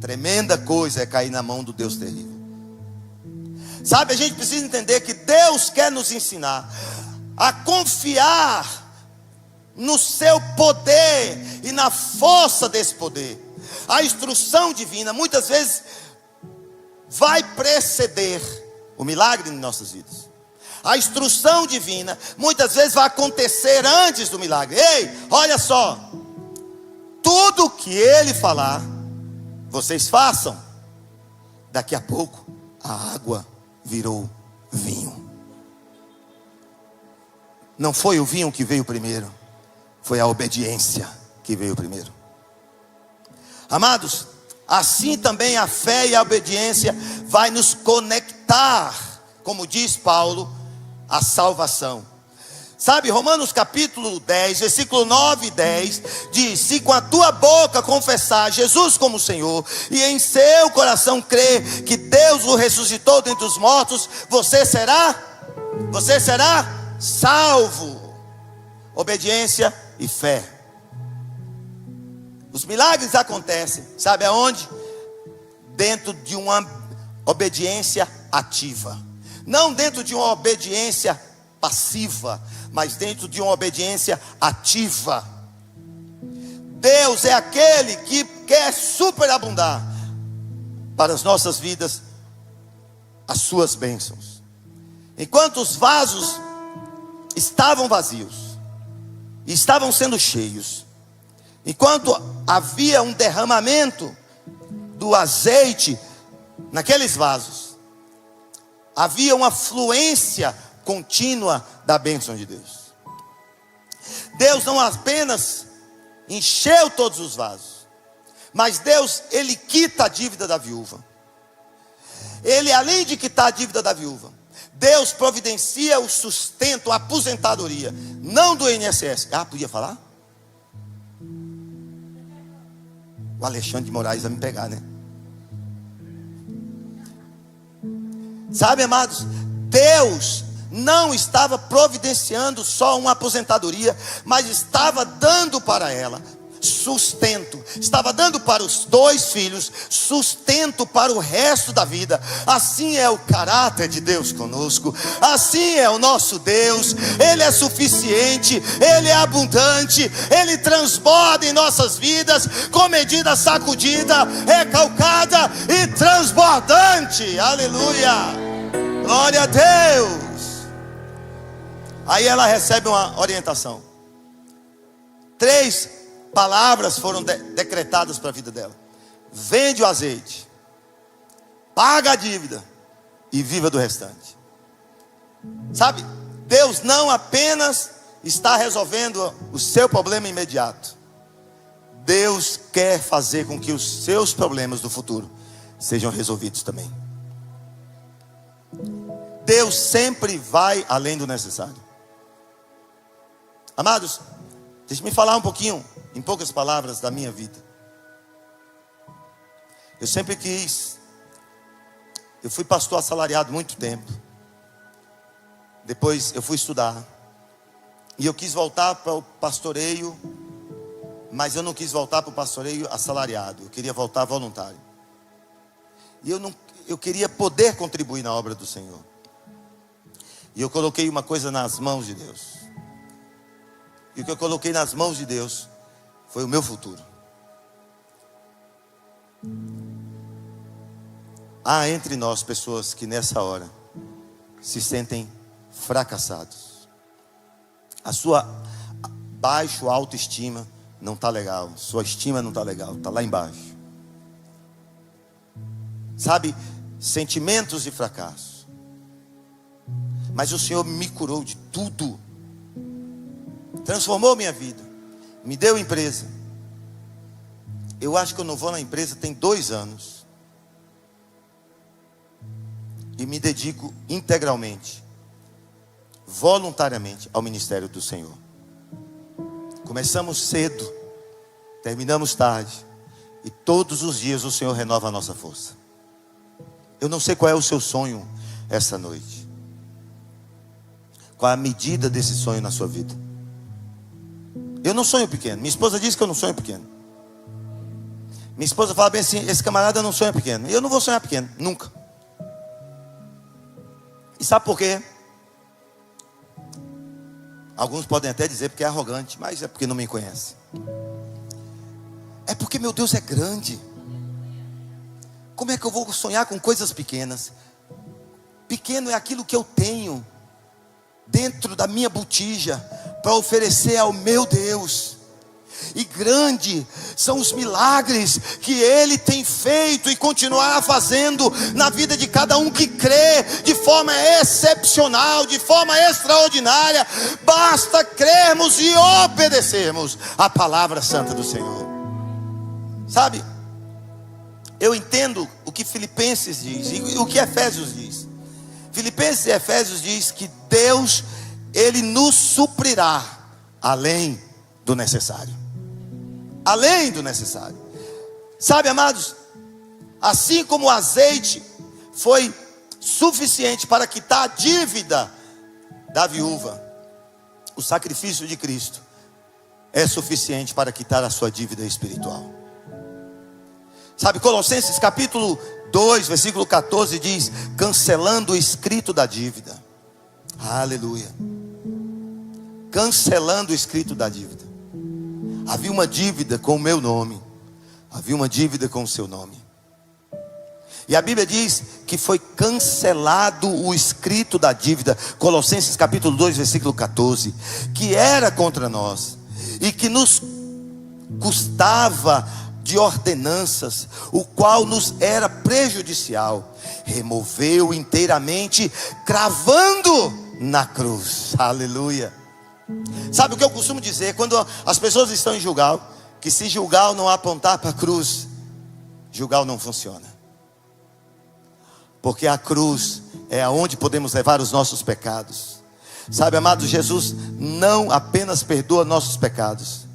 Tremenda coisa é cair na mão do Deus terrível. Sabe, a gente precisa entender que Deus quer nos ensinar a confiar no seu poder e na força desse poder. A instrução divina muitas vezes vai preceder o milagre em nossas vidas. A instrução divina muitas vezes vai acontecer antes do milagre. Ei, olha só, tudo que Ele falar, vocês façam. Daqui a pouco a água virou vinho. Não foi o vinho que veio primeiro, foi a obediência que veio primeiro. Amados, assim também a fé e a obediência vai nos conectar, como diz Paulo, à salvação. Sabe, Romanos capítulo 10, versículo 9 e 10, diz: se com a tua boca confessar Jesus como Senhor, e em seu coração crer que Deus o ressuscitou dentre os mortos, você será salvo. Obediência e fé. Os milagres acontecem, sabe aonde? Dentro de uma obediência ativa. Não dentro de uma obediência passiva, mas dentro de uma obediência ativa. Deus é aquele que quer superabundar para as nossas vidas as suas bênçãos. Enquanto os vasos estavam vazios, estavam sendo cheios, enquanto havia um derramamento do azeite naqueles vasos, havia uma fluência contínua da bênção de Deus. Deus não apenas encheu todos os vasos, mas Deus, Ele quita a dívida da viúva. Ele, além de quitar a dívida da viúva, Deus providencia o sustento, a aposentadoria, não do INSS. Ah, podia falar? O Alexandre de Moraes vai me pegar, né? Sabe, amados, Deus não estava providenciando só uma aposentadoria, mas estava dando para ela sustento, estava dando para os 2 filhos sustento para o resto da vida. Assim é o caráter de Deus conosco, assim é o nosso Deus. Ele é suficiente, Ele é abundante, Ele transborda em nossas vidas com medida sacudida, recalcada e transbordante. Aleluia, glória a Deus. Aí ela recebe uma orientação. 3 palavras foram decretadas para a vida dela: vende o azeite, paga a dívida e viva do restante. Sabe, Deus não apenas está resolvendo o seu problema imediato, Deus quer fazer com que os seus problemas do futuro sejam resolvidos também. Deus sempre vai além do necessário. Amados, deixe-me falar um pouquinho, em poucas palavras, da minha vida. Eu sempre quis. Eu fui pastor assalariado muito tempo. Depois eu fui estudar. E eu quis voltar para o pastoreio, mas eu não quis voltar para o pastoreio assalariado. Eu queria voltar voluntário. E eu queria poder contribuir na obra do Senhor. E eu coloquei uma coisa nas mãos de Deus. E o que eu coloquei nas mãos de Deus foi o meu futuro. Há entre nós pessoas que nessa hora se sentem fracassados. A sua baixa autoestima não está legal. Sua estima não está legal, está lá embaixo. Sabe, sentimentos de fracasso. Mas o Senhor me curou de tudo. Transformou minha vida. Me deu empresa. Eu acho que eu não vou na empresa tem 2 anos. E me dedico integralmente, voluntariamente ao ministério do Senhor. Começamos cedo, terminamos tarde. E todos os dias o Senhor renova a nossa força. Eu não sei qual é o seu sonho essa noite. Qual a medida desse sonho na sua vida? Eu não sonho pequeno. Minha esposa diz que eu não sonho pequeno. Minha esposa fala bem assim: esse camarada não sonha pequeno. Eu não vou sonhar pequeno, nunca. E sabe por quê? Alguns podem até dizer porque é arrogante, mas é porque não me conhece. É porque meu Deus é grande. Como é que eu vou sonhar com coisas pequenas? Pequeno é aquilo que eu tenho dentro da minha botija para oferecer ao meu Deus. E grande são os milagres que Ele tem feito e continuará fazendo na vida de cada um que crê de forma excepcional, de forma extraordinária. Basta crermos e obedecermos a palavra santa do Senhor. Sabe, eu entendo o que Filipenses diz e o que Efésios diz. Filipenses e Efésios diz que Deus, Ele nos suprirá além do necessário. Além do necessário. Sabe, amados, assim como o azeite foi suficiente para quitar a dívida da viúva, o sacrifício de Cristo é suficiente para quitar a sua dívida espiritual. Sabe, Colossenses capítulo 2, versículo 14 diz: cancelando o escrito da dívida. Aleluia. Cancelando o escrito da dívida. Havia uma dívida com o meu nome. Havia uma dívida com o seu nome. E a Bíblia diz que foi cancelado o escrito da dívida. Colossenses capítulo 2, versículo 14. Que era contra nós. E que nos custava de ordenanças, o qual nos era prejudicial. Removeu inteiramente, cravando na cruz. Aleluia. Sabe o que eu costumo dizer quando as pessoas estão em Gilgal? Que se Gilgal não apontar para a cruz, Gilgal não funciona. Porque a cruz é aonde podemos levar os nossos pecados. Sabe, amado, Jesus não apenas perdoa nossos pecados,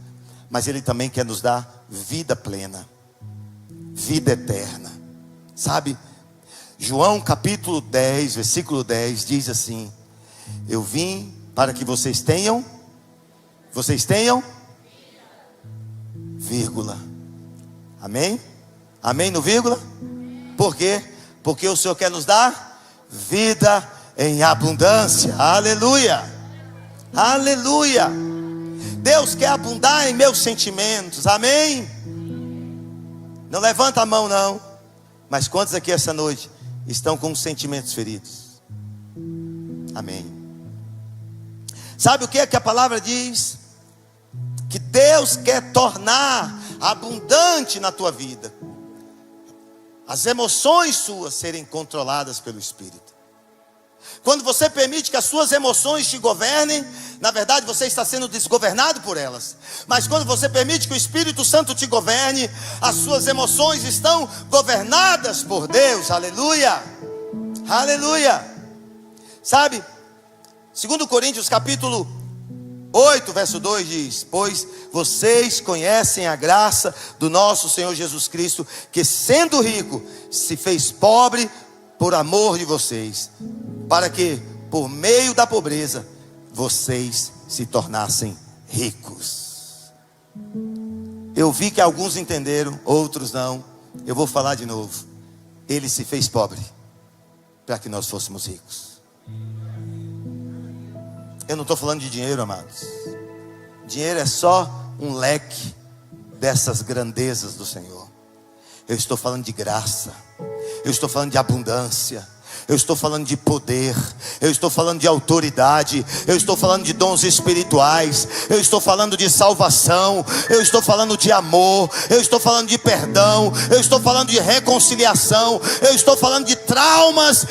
mas Ele também quer nos dar vida plena, vida eterna. Sabe, João capítulo 10, versículo 10 diz assim: eu vim para que vocês tenham, vírgula. Amém? Amém no vírgula? Por quê? Porque o Senhor quer nos dar vida em abundância. Aleluia. Aleluia. Deus quer abundar em meus sentimentos. Amém? Não levanta a mão não. Mas quantos aqui essa noite estão com os sentimentos feridos? Amém. Sabe o que é que a palavra diz? Que Deus quer tornar abundante na tua vida as emoções suas serem controladas pelo Espírito. Quando você permite que as suas emoções te governem, na verdade você está sendo desgovernado por elas. Mas quando você permite que o Espírito Santo te governe, as suas emoções estão governadas por Deus. Aleluia. Aleluia. Sabe, 2 Coríntios capítulo 8, verso 2 diz: pois vocês conhecem a graça do nosso Senhor Jesus Cristo, que sendo rico, se fez pobre por amor de vocês, para que por meio da pobreza vocês se tornassem ricos. Eu vi que alguns entenderam, outros não. Eu vou falar de novo. Ele se fez pobre para que nós fôssemos ricos. Eu não estou falando de dinheiro, amados. Dinheiro é só um leque dessas grandezas do Senhor. Eu estou falando de graça. Eu estou falando de abundância. Eu estou falando de poder. Eu estou falando de autoridade. Eu estou falando de dons espirituais. Eu estou falando de salvação. Eu estou falando de amor. Eu estou falando de perdão. Eu estou falando de reconciliação. Eu estou falando de traumas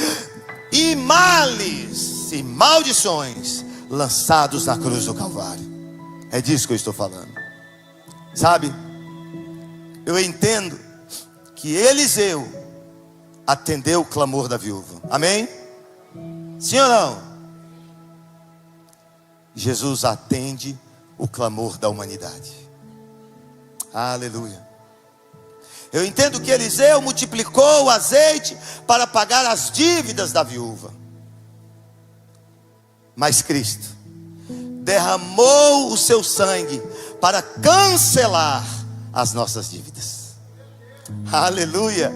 e males e maldições lançados na cruz do Calvário. É disso que eu estou falando. Sabe, eu entendo que Eliseu atendeu o clamor da viúva. Amém? Sim ou não? Jesus atende o clamor da humanidade. Aleluia. Eu entendo que Eliseu multiplicou o azeite para pagar as dívidas da viúva. Mas Cristo derramou o seu sangue para cancelar as nossas dívidas. Aleluia.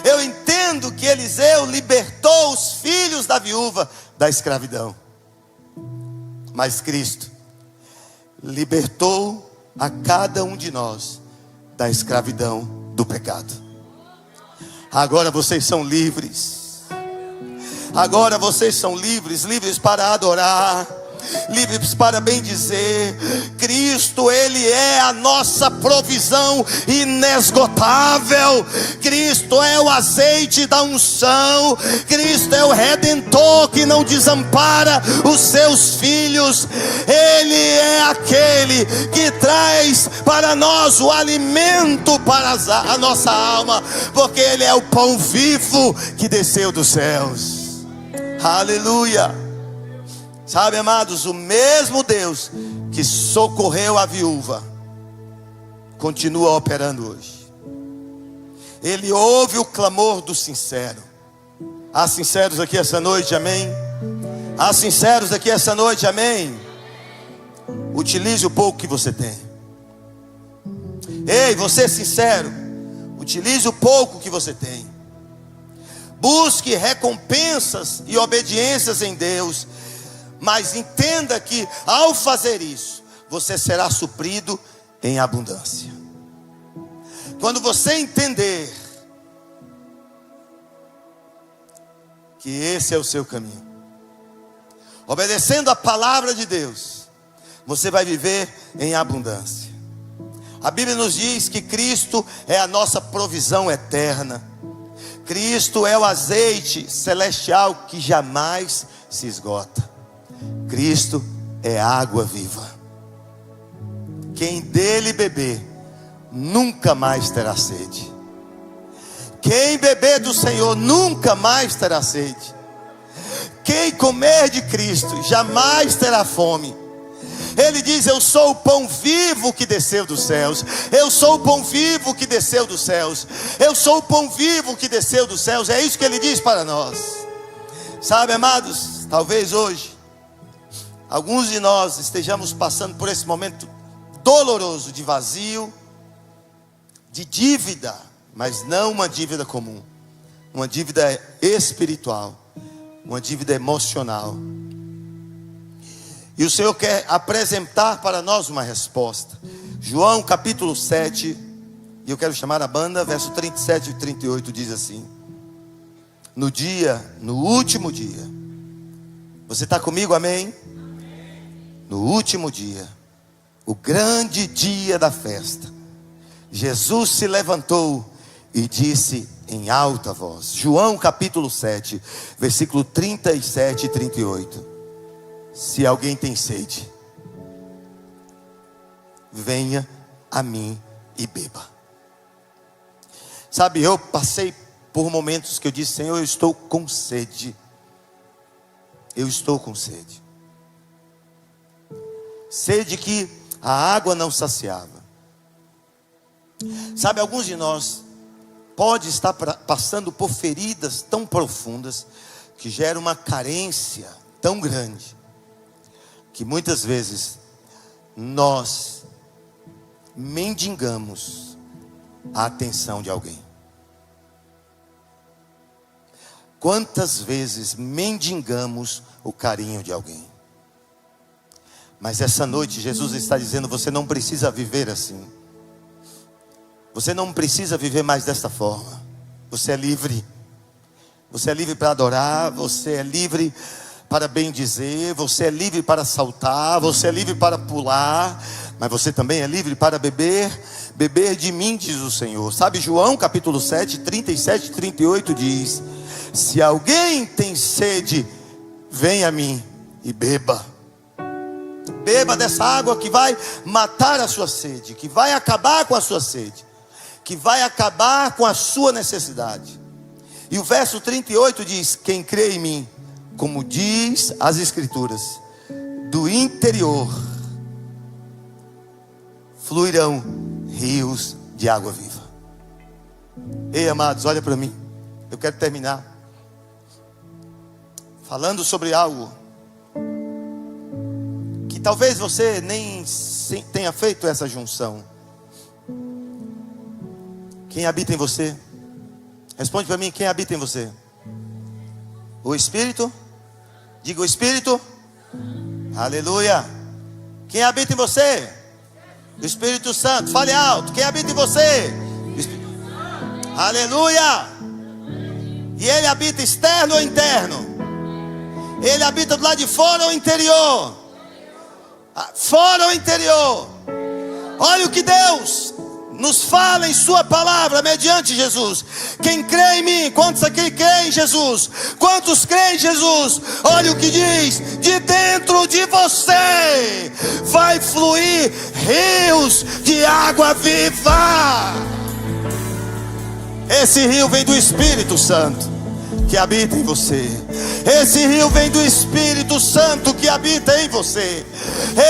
Eu entendo que Eliseu libertou os filhos da viúva da escravidão. Mas Cristo libertou a cada um de nós da escravidão do pecado. Agora vocês são livres. Agora vocês são livres, livres para adorar, livres para bendizer. Cristo, Ele é a nossa provisão inesgotável. Cristo é o azeite da unção. Cristo é o Redentor que não desampara os seus filhos. Ele é aquele que traz para nós o alimento para a nossa alma, porque Ele é o pão vivo que desceu dos céus. Aleluia. Sabe, amados, o mesmo Deus que socorreu a viúva continua operando hoje. Ele ouve o clamor do sincero. Há sinceros aqui essa noite, amém? Há sinceros aqui essa noite, amém? Utilize o pouco que você tem. Ei, você sincero, utilize o pouco que você tem. Busque recompensas e obediências em Deus. Mas entenda que ao fazer isso, você será suprido em abundância. Quando você entender que esse é o seu caminho, obedecendo a palavra de Deus, você vai viver em abundância. A Bíblia nos diz que Cristo é a nossa provisão eterna. Cristo é o azeite celestial que jamais se esgota. Cristo é água viva. Quem dele beber nunca mais terá sede. Quem beber do Senhor nunca mais terá sede. Quem comer de Cristo jamais terá fome. Ele diz: eu sou o pão vivo que desceu dos céus. Eu sou o pão vivo que desceu dos céus. Eu sou o pão vivo que desceu dos céus. É isso que ele diz para nós. Sabe, amados, talvez hoje alguns de nós estejamos passando por esse momento doloroso de vazio, de dívida, mas não uma dívida comum, uma dívida espiritual, uma dívida emocional. E o Senhor quer apresentar para nós uma resposta. João capítulo 7, e eu quero chamar a banda, verso 37 e 38 diz assim: no último dia, você está comigo, amém? No último dia, o grande dia da festa, Jesus se levantou e disse em alta voz. João capítulo 7, versículo 37 e 38. Se alguém tem sede, venha a mim e beba. Sabe, eu passei por momentos que eu disse: Senhor, eu estou com sede. Eu estou com sede. Sede que a água não saciava. Sabe, alguns de nós pode estar passando por feridas tão profundas que gera uma carência tão grande, que muitas vezes nós mendigamos a atenção de alguém. Quantas vezes mendigamos o carinho de alguém? Mas essa noite Jesus está dizendo: você não precisa viver assim. Você não precisa viver mais desta forma. Você é livre. Você é livre para adorar, você é livre para bendizer, você é livre para saltar, você é livre para pular, mas você também é livre para beber de mim, diz o Senhor. Sabe, João capítulo 7, 37 e 38 diz: se alguém tem sede, venha a mim e beba. Beba dessa água que vai matar a sua sede, que vai acabar com a sua sede, que vai acabar com a sua necessidade. E o verso 38 diz: quem crê em mim, como diz as Escrituras, do interior fluirão rios de água viva. Ei, amados, olha para mim. Eu quero terminar falando sobre algo que talvez você nem tenha feito essa junção. Quem habita em você? Responde para mim, quem habita em você? O Espírito? Diga o Espírito. Aleluia. Quem habita em você? O Espírito Santo. Fale alto. Quem habita em você? Aleluia. E ele habita externo ou interno? Ele habita do lado de fora ou interior? Fora ou interior? Olha o que Deus nos fala em sua palavra mediante Jesus. Quem crê em mim, quantos aqui creem em Jesus? Quantos creem em Jesus? Olha o que diz: de dentro de você vai fluir rios de água viva. Esse rio vem do Espírito Santo que habita em você. Esse rio vem do Espírito Santo que habita em você.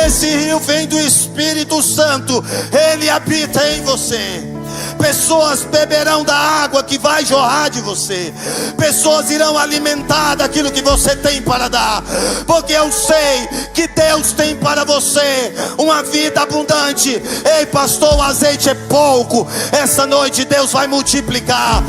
Esse rio vem do Espírito Santo, ele habita em você. Pessoas beberão da água que vai jorrar de você. Pessoas irão alimentar daquilo que você tem para dar, porque eu sei que Deus tem para você uma vida abundante. Ei, pastor, o azeite é pouco. Essa noite Deus vai multiplicar.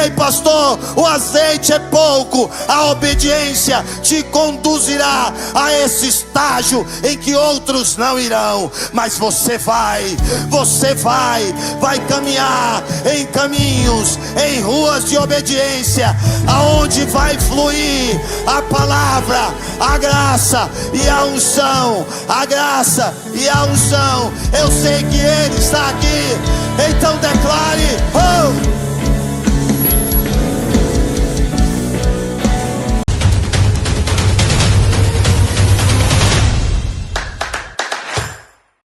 Ei, pastor, o azeite é pouco. A obediência te conduzirá a esse estágio em que outros não irão, mas você vai caminhar em caminhos, em ruas de obediência, aonde vai fluir a palavra, a graça e a unção. A graça e a unção. Eu sei que Ele está aqui. Então declare: